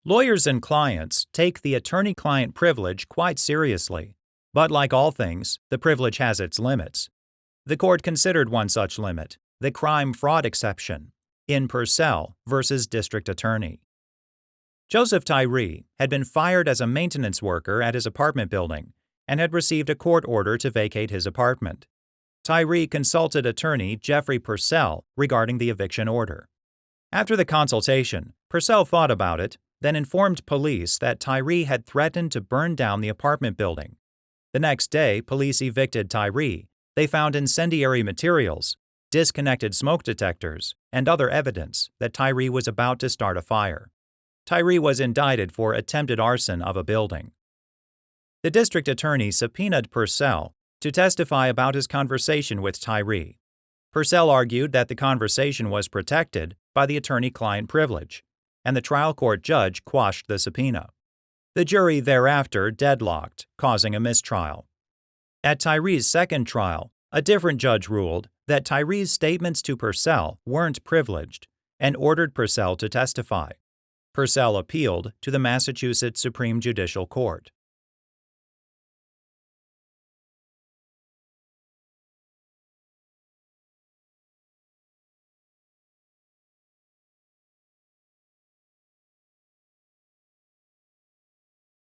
Lawyers and clients take the attorney-client privilege quite seriously, but like all things, the privilege has its limits. The court considered one such limit, the crime-fraud exception, in Purcell v. District Attorney. Joseph Tyree had been fired as a maintenance worker at his apartment building and had received a court order to vacate his apartment. Tyree consulted attorney Jeffrey Purcell regarding the eviction order. After the consultation, Purcell thought about it, then informed police that Tyree had threatened to burn down the apartment building. The next day, police evicted Tyree. They found incendiary materials, disconnected smoke detectors, and other evidence that Tyree was about to start a fire. Tyree was indicted for attempted arson of a building. The district attorney subpoenaed Purcell to testify about his conversation with Tyree. Purcell argued that the conversation was protected by the attorney-client privilege, and the trial court judge quashed the subpoena. The jury thereafter deadlocked, causing a mistrial. At Tyree's second trial, a different judge ruled that Tyree's statements to Purcell weren't privileged and ordered Purcell to testify. Purcell appealed to the Massachusetts Supreme Judicial Court.